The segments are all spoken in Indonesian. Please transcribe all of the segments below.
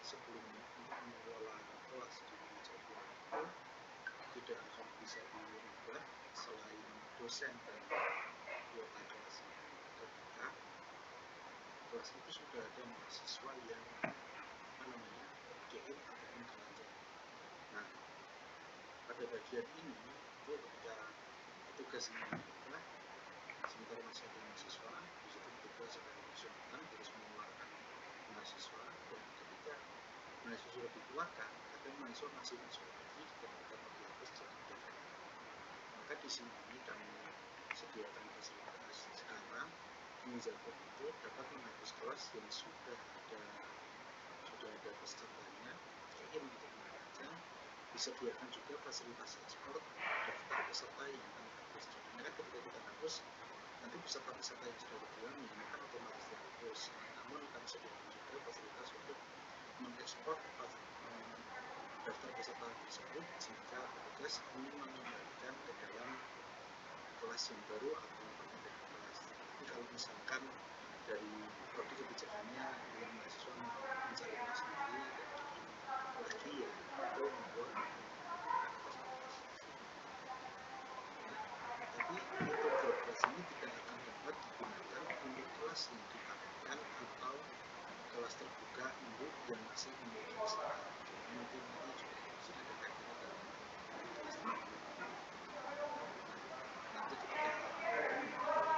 sebelum mengelola kelas di jadwal itu tidak akan bisa dirubah selain dosen dan kuota kelas ketika kelas itu sudah ada mahasiswa yang GM ataupun pelajar. Nah, pada bagian ini itu ketika tugasnya adalah sementara masih ada mahasiswa di situ tugas sebagai konsultan harus mengeluarkan mahasiswa, dan ketika mahasiswa sudah dikeluarkan akan mahasiswa masih masuk lagi dan akan dihapus jadi DVR. Maka di sini kami sediakan fasilitas sekarang Mizapur itu dapat menghapus kelas yang sudah ada pesertanya, ingin untuk membaca, disediakan juga fasilitas ekspor daftar peserta yang akan dihapus. Jadinya kan ketika kita hapus, nanti peserta-peserta yang sudah diulangi akan otomatis dihapus. Namun kami sediakan juga fasilitas untuk mengekspor daftar peserta tersebut jika petugas ingin mengembalikan ke dalam kelas yang baru atau perpindahan kelas. Tapi kalau misalkan dari prodi kebijakannya yang mahasiswa mencari kelas sendiri dan lagi ya itu membuat tapi untuk grup kelas ini tidak akan dapat digunakan untuk kelas yang dipakai atau kelas terbuka induk yang masih memiliki peserta. Mungkin nanti juga sudah ada kaitannya dalam kelas terbuka. Nanti ketika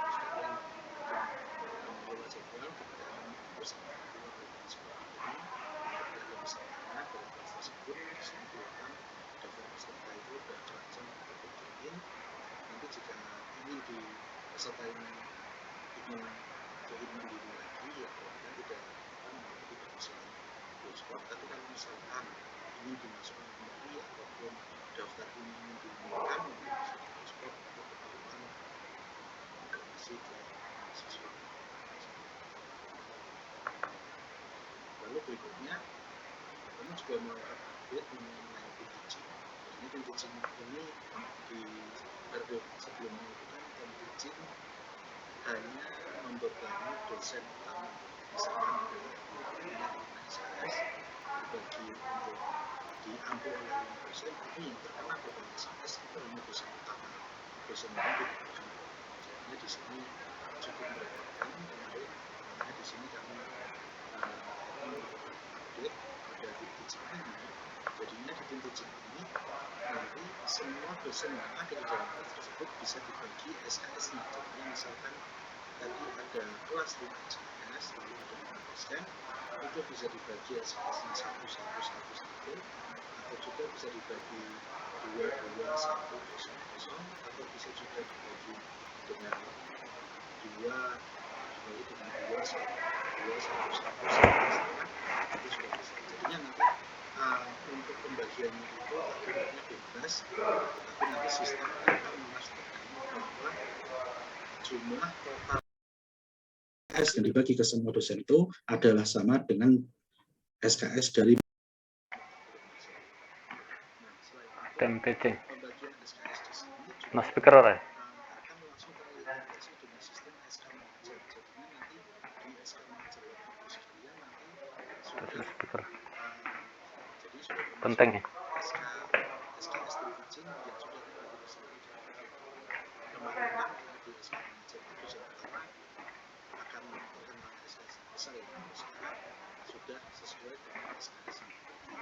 sekalian mengelola jadwal ketika menghapus sekolah ini ketika ada pesertanya dari kelas tersebut di sini kelihatan daftar peserta itu sudah terancam ataupun join. Nanti jika ingin di peserta ini ingin join mandiri lagi ya kan tidak usulan ekspor. Tapi kalau misalkan ingin dimasukkan kembali ataupun daftar ini ingin diumumkan mungkin bisa diekspor untuk keperluan informasi ke mahasiswa. Lalu berikutnya kami juga melakukan update mengenai teaching. Jadi teaching ini di periode sebelumnya itu kan teaching hanya membebani dosen utama, misalkan adalah SKS dibagi untuk diambil oleh dosen, tapi yang terkena beban SKS itu hanya dosen utama, dosen itu diberikan. Jadinya di sini cukup merepotkan kemarin, makanya di sini kami melakukan update pada tim teaching ini. Jadinya di tim teaching ini nanti semua dosen yang ada di dalam kelas tersebut bisa dibagi SKS-nya. Jadinya misalkan tadi ada kelas 5 SKS, lalu ada 5 dosen, itu bisa dibagi SKS-nya 1, 1, 1, 1, atau juga bisa dibagi 2, 2, 1, 0, 0, atau bisa juga dibagi dengan 2, dibagi dengan 2, 1, 1, 1, itu sudah bisa. Jadinya nanti untuk pembagiannya itu aturannya bebas, tetapi nanti sistem akan memastikan bahwa jumlah total SKS yang dibagi ke semua dosen itu adalah sama dengan SKS dari TMPC. Mas speaker ora? akan langsung terrealisasi dengan sistem SK Manager. Jadinya nanti di SK Manager Bapak sekalian nanti sudah speaker. Jadi sudah Penting ya. SKS teaching yang sudah dibagi bersama kemarin kan di SK Manager itu dosen utama akan terkena SKS besar ya, kalau sekarang sudah sesuai dengan SKS yang dibagi.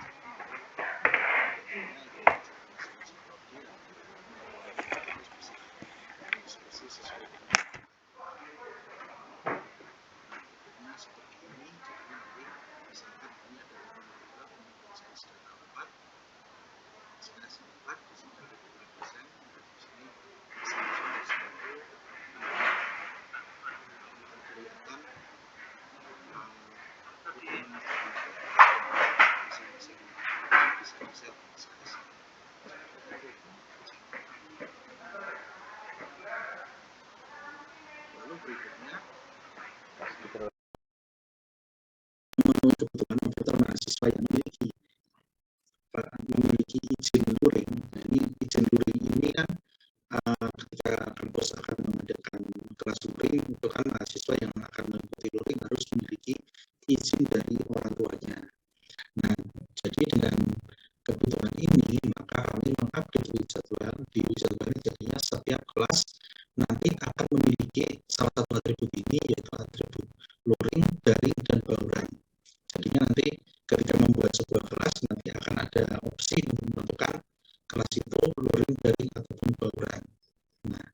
Jadinya itu masing-masing prodi harus bisa diskusi sesuai dengan bentuknya seperti ini. Jadinya nanti misalkan ini ada teman-teman kemudian SKS data 4, SKS 4 di sini ada 2 dosen, di sini masing-masing dosen itu akan kelihatan masing-masing bisa di-set SKS. Lalu berikutnya memenuhi kebutuhan komputer mahasiswa yang memiliki izin luring. Nah, ini izin luring ini kan ketika kampus akan mengadakan kelas luring, itu kan mahasiswa yang akan mengikuti luring harus memiliki izin dari orang tuanya. salah satu atribut ini yaitu atribut luring, daring, dan bauran. Jadinya nanti ketika membuat sebuah kelas nanti akan ada opsi untuk menentukan kelas itu luring, daring, ataupun bauran. Nah,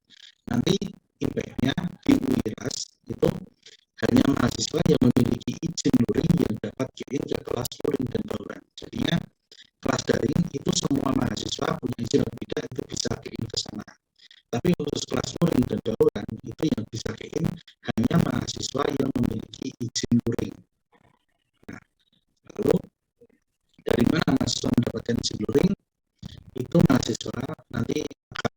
nanti impact-nya di UIRAS itu hanya mahasiswa yang memiliki izin luring yang dapat join ke kelas luring dan bauran. Jadinya kelas daring itu semua mahasiswa punya izin atau tidak itu bisa join ke sana. Tapi khusus kelas luring dan bauran itu yang bisa join hanya mahasiswa yang memiliki izin luring. Nah, lalu dari mana mahasiswa mendapatkan izin luring? Itu mahasiswa nanti akan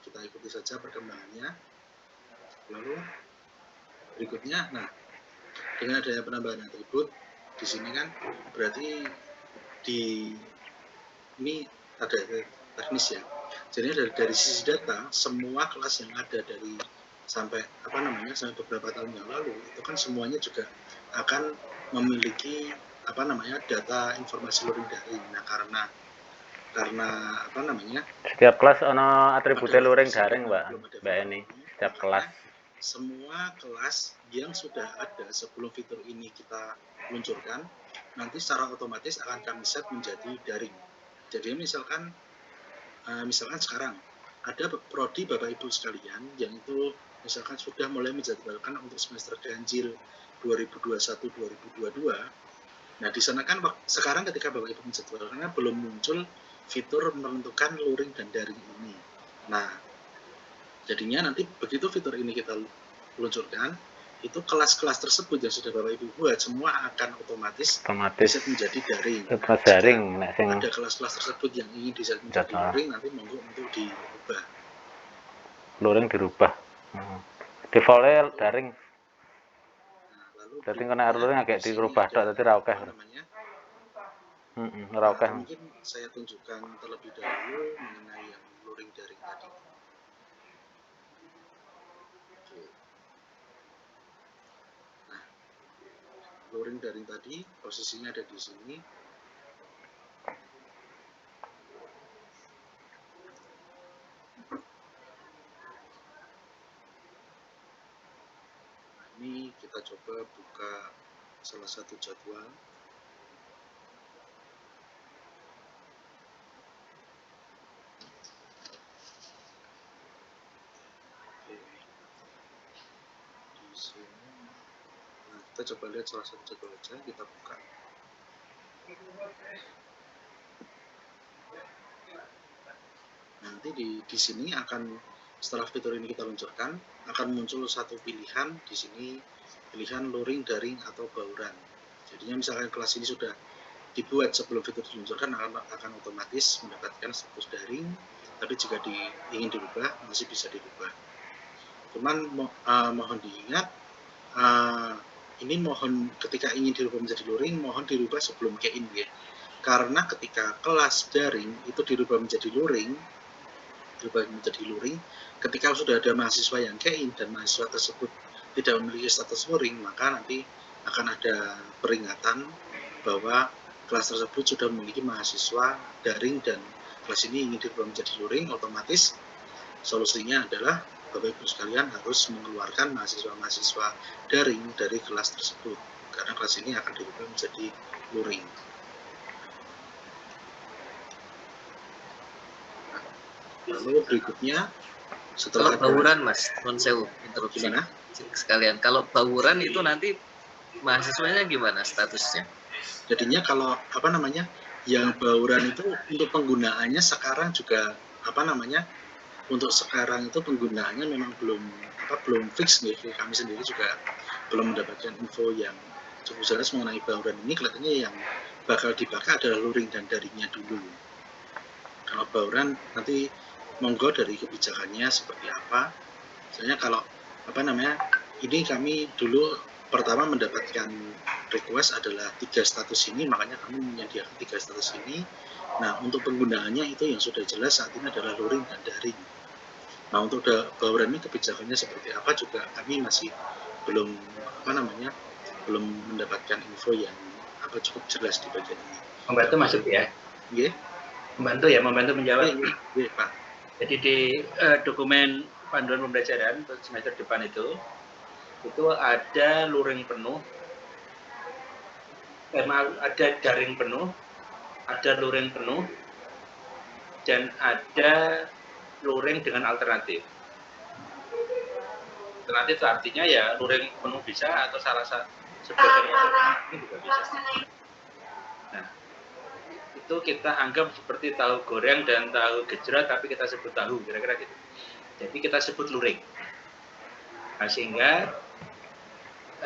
kita ikuti saja perkembangannya. Lalu berikutnya, nah dengan adanya penambahan atribut di sini kan berarti ini ada teknis ya. Jadi dari sisi data semua kelas yang ada dari sampai sampai beberapa tahun yang lalu itu kan semuanya juga akan memiliki data informasi luring daring. Nah karena setiap kelas ono atribut luring daring, Mbak Eni. Setiap kelas semua kelas yang sudah ada sebelum fitur ini kita luncurkan nanti secara otomatis akan kami set menjadi daring. Jadi misalkan sekarang ada prodi Bapak Ibu sekalian yang itu misalkan sudah mulai menjadwalkan untuk semester ganjil 2021-2022. Nah di sana kan sekarang ketika Bapak Ibu menjadwalkan belum muncul fitur menentukan luring dan daring ini. Nah jadinya nanti begitu fitur ini kita luncurkan, itu kelas-kelas tersebut yang sudah Bapak Ibu buat semua akan otomatis bisa menjadi daring. Kelas daring, ada kelas-kelas tersebut yang ingin bisa menjadi luring nanti monggo untuk dirubah. Luring dirubah. Defaultnya daring. Jadi kena luring agak dirubah tok, dadi ra akeh. Ora akeh. Mungkin saya tunjukkan terlebih dahulu mengenai yang luring daring tadi. Luring daring tadi posisinya ada di sini. Nah, ini kita coba buka salah satu jadwal. Di sini. Nah, kita coba lihat salah satu jadwal aja, kita buka. Nanti di sini akan setelah fitur ini kita luncurkan akan muncul satu pilihan di sini, pilihan luring, daring atau bauran. Jadinya misalkan kelas ini sudah dibuat sebelum fitur diluncurkan akan otomatis mendapatkan status daring, tapi jika ingin dirubah masih bisa dirubah. Cuman mohon diingat ini mohon ketika ingin dirubah menjadi luring mohon dirubah sebelum key-in ya. Karena ketika kelas daring itu dirubah menjadi luring, ketika sudah ada mahasiswa yang key-in dan mahasiswa tersebut tidak memiliki status luring, maka nanti akan ada peringatan bahwa kelas tersebut sudah memiliki mahasiswa daring dan kelas ini ingin dirubah menjadi luring. Otomatis solusinya adalah Bapak Ibu sekalian harus mengeluarkan mahasiswa-mahasiswa daring dari kelas tersebut karena kelas ini akan dirubah menjadi luring. Lalu berikutnya setelah bauran Mas, non-sewu interupsi sekalian. Kalau bauran itu nanti mahasiswanya gimana statusnya? Jadinya kalau yang bauran itu untuk penggunaannya sekarang juga untuk sekarang itu penggunaannya memang belum fix nih. Kami sendiri juga belum mendapatkan info yang cukup jelas mengenai bauran ini. Kelihatannya yang bakal dipakai adalah luring dan daringnya dulu. Kalau bauran nanti monggo dari kebijakannya seperti apa. Misalnya kalau ini kami dulu pertama mendapatkan request adalah 3 status ini, makanya kami menyediakan 3 status ini. Nah, untuk penggunaannya itu yang sudah jelas saat ini adalah luring dan daring. Nah, untuk bauran ini kebijakannya seperti apa juga kami masih belum belum mendapatkan info yang cukup jelas di bagian ini. Membantu masuk ya? Iya. Membantu menjawab. Iya, Pak. Jadi di dokumen panduan pembelajaran untuk semester depan itu ada luring penuh, ada daring penuh, ada luring penuh, dan ada luring dengan alternatif. Alternatif itu artinya ya luring penuh bisa atau salah satu sebagian ini juga bisa. Nah, itu kita anggap seperti tahu goreng dan tahu gejrot, tapi kita sebut tahu, kira-kira gitu. Jadi kita sebut luring. Nah, sehingga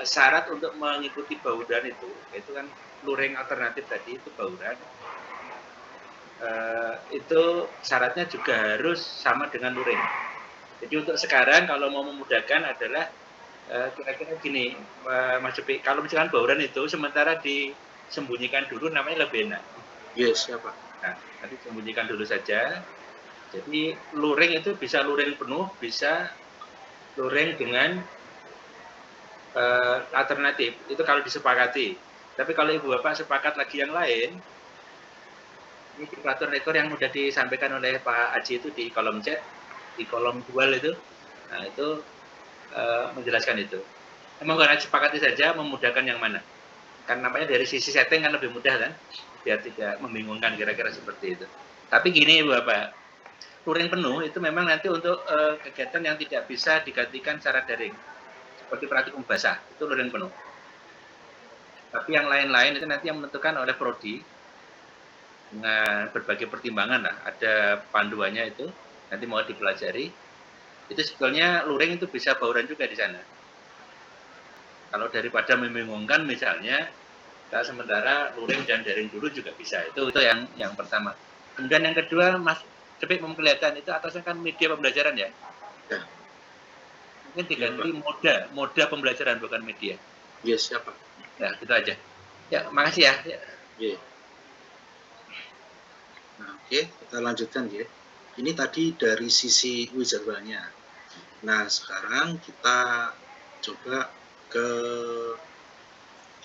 syarat untuk mengikuti bauran itu kan luring alternatif tadi itu bauran. Itu syaratnya juga harus sama dengan luring. Jadi untuk sekarang kalau mau memudahkan adalah kira-kira gini, Mas Cepi, kalau misalkan bauran itu sementara disembunyikan dulu namanya lebih enak. Yes, siapa? Nah, nanti sembunyikan dulu saja. Jadi luring itu bisa luring penuh, bisa luring dengan alternatif. Itu kalau disepakati. Tapi kalau Ibu Bapak sepakat lagi yang lain, ini di peraturan rektor yang sudah disampaikan oleh Pak Aji itu di kolom chat, di kolom dual itu, nah itu menjelaskan itu. Emang karena sepakati saja memudahkan yang mana? Kan namanya dari sisi setting kan lebih mudah kan, biar tidak membingungkan kira-kira seperti itu. Tapi gini Bapak, luring penuh itu memang nanti untuk kegiatan yang tidak bisa digantikan secara daring, seperti praktikum basah itu luring penuh. Tapi yang lain-lain itu nanti yang menentukan oleh prodi dengan berbagai pertimbangan lah, ada panduannya itu nanti mau dipelajari. Itu sebetulnya luring itu bisa bauran juga di sana. Kalau daripada membingungkan misalnya, sementara luring dan daring dulu juga bisa. Itu yang pertama. Kemudian yang kedua, Mas Cepi memperlihatkan itu atasnya kan media pembelajaran ya. Ya. Mungkin diganti moda pembelajaran bukan media. Yes, siapa? Ya, gitu aja. Ya, makasih ya. Yeah. Nah, oke, kita lanjutkan ya. Ini tadi dari sisi wizardanya. Nah, sekarang kita coba ke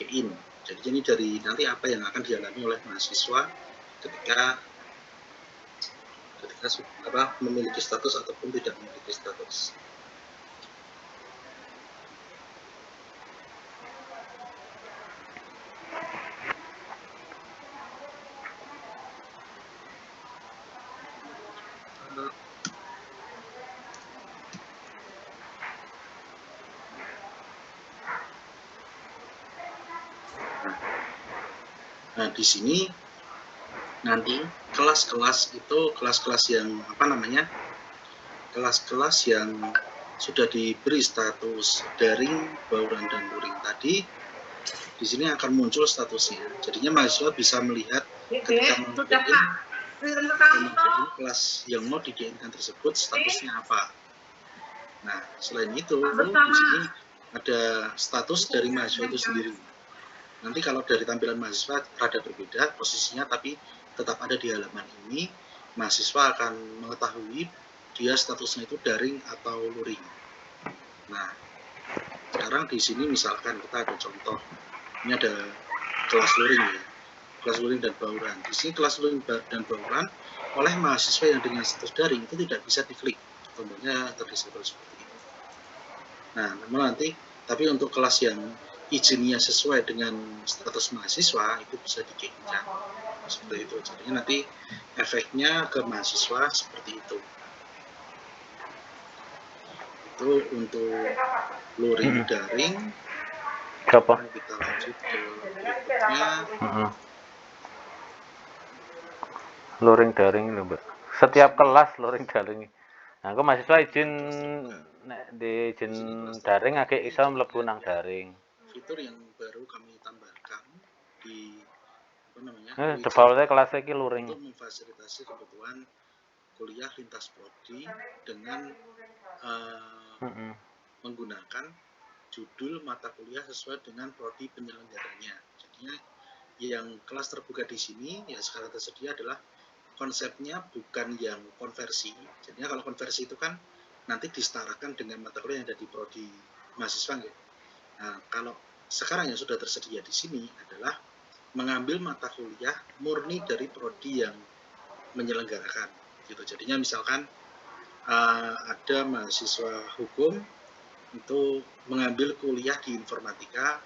in. Jadi ini dari nanti apa yang akan dialami oleh mahasiswa ketika memiliki status ataupun tidak memiliki status. Nah, di sini nanti kelas-kelas itu kelas-kelas yang kelas-kelas yang sudah diberi status daring, bauran dan luring tadi, di sini akan muncul statusnya. Jadinya mahasiswa bisa melihat ketika kelas yang mau di-in-kan tersebut statusnya apa. Nah, selain itu di sini ada status dari mahasiswa itu sendiri. Nanti kalau dari tampilan mahasiswa rada berbeda posisinya, tapi tetap ada di halaman ini. Mahasiswa akan mengetahui dia statusnya itu daring atau luring. Nah, sekarang di sini misalkan kita ada contoh. Ini ada kelas luring ya, kelas luring dan bauran. Di sini kelas luring dan bauran oleh mahasiswa yang dengan status daring itu tidak bisa diklik, tombolnya terdisable seperti itu. Nah, namun nanti tapi untuk kelas yang izinnya sesuai dengan status mahasiswa itu bisa diklikkan seperti itu. Jadi nanti efeknya ke mahasiswa seperti itu. Itu untuk luring daring. Apa? Kita lanjut ke berikutnya. Luring daring lho, Mbak. Setiap kelas luring daring. Nah, aku mahasiswa izin nek di izin daring agak iso mlebu nang daring. Fitur yang baru kami tambahkan di Defaultnya kelas iki luring. untuk memfasilitasi kebutuhan kuliah lintas prodi dengan menggunakan judul mata kuliah sesuai dengan prodi penyelenggaranya. Jadinya yang kelas terbuka di sini ya sekarang tersedia adalah konsepnya bukan yang konversi. Jadinya kalau konversi itu kan nanti disetarakan dengan mata kuliah yang ada di prodi mahasiswa gitu. Nah, kalau sekarang yang sudah tersedia di sini adalah mengambil mata kuliah murni dari prodi yang menyelenggarakan gitu. Jadinya misalkan ada mahasiswa hukum itu mengambil kuliah di informatika,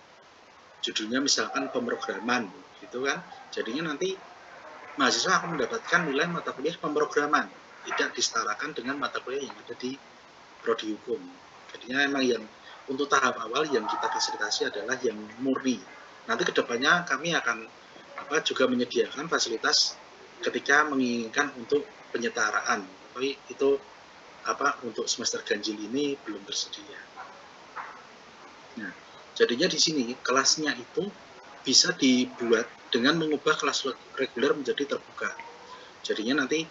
judulnya misalkan pemrograman gitu kan. Jadinya nanti mahasiswa akan mendapatkan nilai mata kuliah pemrograman, tidak disetarakan dengan mata kuliah yang ada di prodi hukum. Jadinya memang yang untuk tahap awal yang kita fasilitasi adalah yang murni. Nanti kedepannya kami akan juga menyediakan fasilitas ketika menginginkan untuk penyetaraan, tapi itu untuk semester ganjil ini belum tersedia. Nah, jadinya di sini kelasnya itu bisa dibuat dengan mengubah kelas reguler menjadi terbuka. Jadinya nanti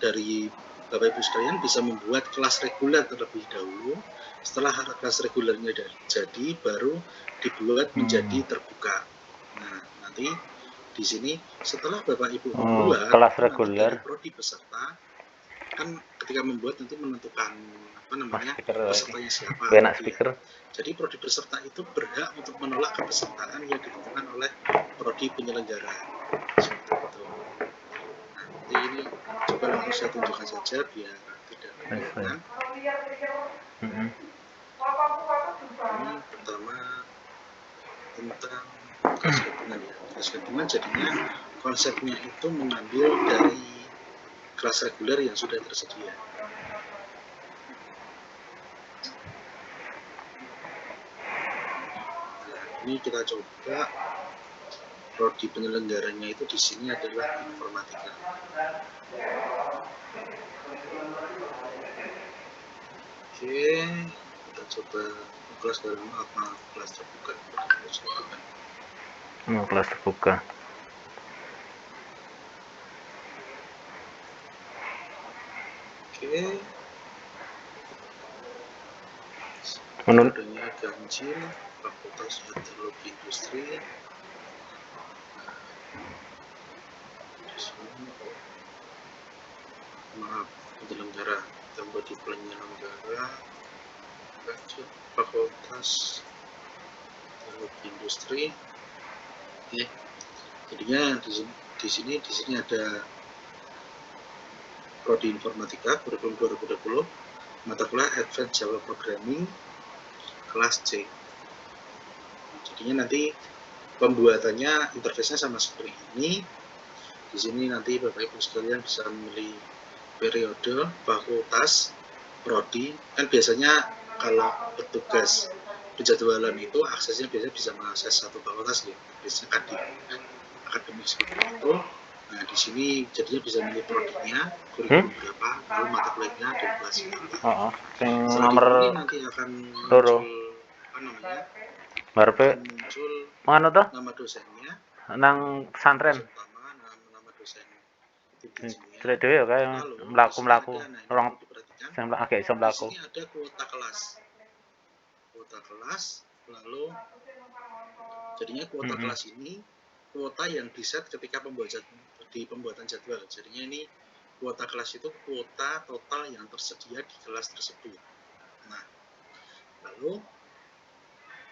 dari Bapak Ibu sekalian bisa membuat kelas reguler terlebih dahulu. Setelah kelas regulernya jadi, baru dibuat menjadi terbuka. Nah, nanti di sini setelah Bapak Ibu membuat kelas reguler dari prodi peserta, kan ketika membuat nanti menentukan pesertanya siapa. Speaker. Jadi prodi peserta itu berhak untuk menolak kepesertaan yang ditentukan oleh prodi penyelenggara. Seperti itu. Nah, nanti ini coba langsung saya tunjukkan saja biar tidak kebingungan. Ini pertama tentang kelas gabungan ya. Kelas gabungan jadinya konsepnya itu mengambil dari kelas reguler yang sudah tersedia. Ini kita coba prodi penyelenggaranya itu di sini adalah informatika. Oke, kita coba kelas baru kelas terbuka. Kelas terbuka. Oke. Adanya ganjil, Fakultas Teknologi Industri. Maaf, penyelenggara, tambah di penyelenggara, Fakultas Teknologi Industri. Oke, jadinya di sini ada prodi informatika kurikulum 2020, mata kuliah Advanced Java Programming kelas C. Jadinya nanti pembuatannya interface-nya sama seperti ini. Di sini nanti Bapak Ibu sekalian bisa memilih periode, fakultas, prodi. Kan biasanya kalau petugas penjadwalan itu aksesnya biasanya bisa mengakses satu fakultas ya. Biasanya akademik seperti itu. Nah, di sini jadinya bisa milih prodinya, kurikulum berapa, lalu mata kuliahnya dan kelas berapa. Nomor ini nanti akan muncul muncul nama dosennya, nang pesantren. Nama dosen Dhewe ya kayak mlaku-mlaku. Orang sing agak iso mlaku. Di sini ada kuota kelas. Lalu jadinya kuota kelas ini kuota yang diset ketika pembuatan jadwal. Jadinya ini kuota kelas itu kuota total yang tersedia di kelas tersebut. Nah, lalu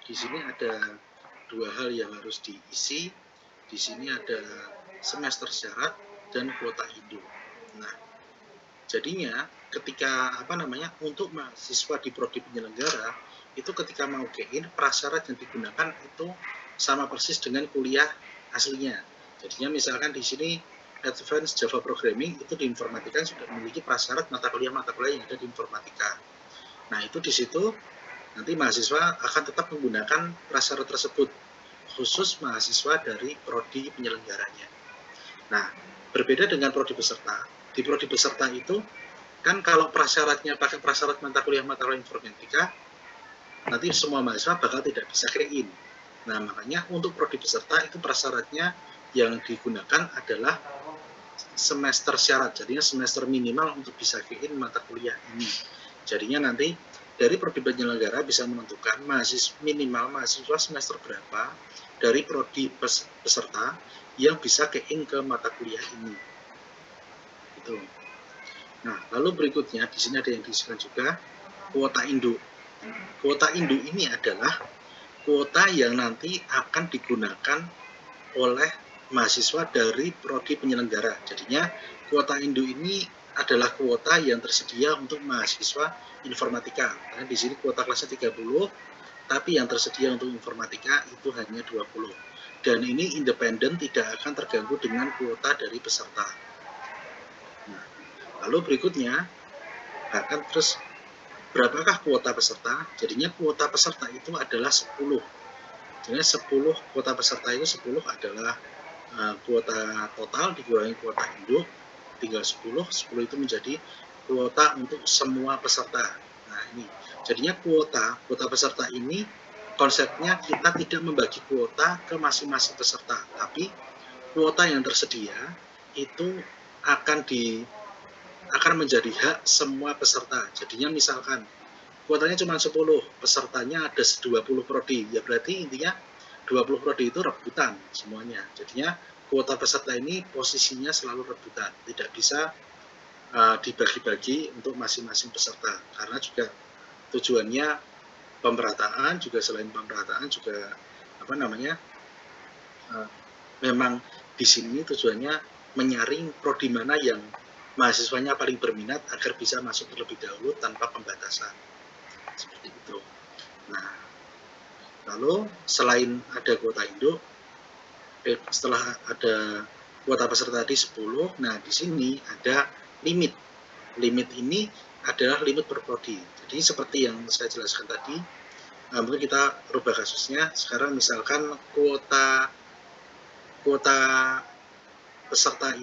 di sini ada dua hal yang harus diisi. Di sini ada semester syarat dan kuota Indo. Nah, jadinya ketika untuk mahasiswa di prodi penyelenggara itu ketika mau gain prasyarat yang digunakan itu sama persis dengan kuliah aslinya. Jadinya misalkan di sini Advanced Java Programming itu di informatika sudah memiliki prasyarat mata kuliah yang ada di informatika. Nah, itu di situ nanti mahasiswa akan tetap menggunakan prasyarat tersebut khusus mahasiswa dari prodi penyelenggaranya. Nah, berbeda dengan prodi peserta. Di prodi peserta itu kan kalau prasyaratnya pakai prasyarat mata kuliah informatika, nanti semua mahasiswa bakal tidak bisa key in. Nah, makanya untuk prodi peserta itu prasyaratnya yang digunakan adalah semester syarat, jadinya semester minimal untuk bisa ke-in mata kuliah ini. Jadinya nanti dari prodi penyelenggara bisa menentukan minimal mahasiswa semester berapa dari prodi peserta yang bisa ke-in ke mata kuliah ini. Gitu. Nah, lalu berikutnya di sini ada yang diisikan juga kuota induk. Kuota induk ini adalah kuota yang nanti akan digunakan oleh mahasiswa dari prodi penyelenggara. Jadinya kuota induk ini adalah kuota yang tersedia untuk mahasiswa informatika. Karena di sini kuota kelasnya 30, tapi yang tersedia untuk informatika itu hanya 20. Dan ini independen, tidak akan terganggu dengan kuota dari peserta. Nah, lalu berikutnya akan terus berapakah kuota peserta? Jadinya kuota peserta itu adalah 10. Jadi 10 kuota peserta itu 10 adalah kuota total dikurangi kuota induk, tinggal 10 itu menjadi kuota untuk semua peserta. Nah, ini jadinya kuota peserta ini konsepnya kita tidak membagi kuota ke masing-masing peserta, tapi kuota yang tersedia itu akan menjadi hak semua peserta. Jadinya misalkan kuotanya cuma 10, pesertanya ada 20 prodi, ya berarti intinya 20 prodi itu rebutan semuanya. Jadinya kuota peserta ini posisinya selalu rebutan, tidak bisa dibagi-bagi untuk masing-masing peserta, karena juga tujuannya pemerataan, juga selain pemerataan juga memang di sini tujuannya menyaring prodi mana yang mahasiswanya paling berminat agar bisa masuk terlebih dahulu tanpa pembatasan. Seperti itu. Nah, lalu selain ada kuota induk, setelah ada kuota peserta di 10, nah di sini ada limit. Limit ini adalah limit per prodi. Jadi seperti yang saya jelaskan tadi, mungkin kita rubah kasusnya. Sekarang misalkan kuota peserta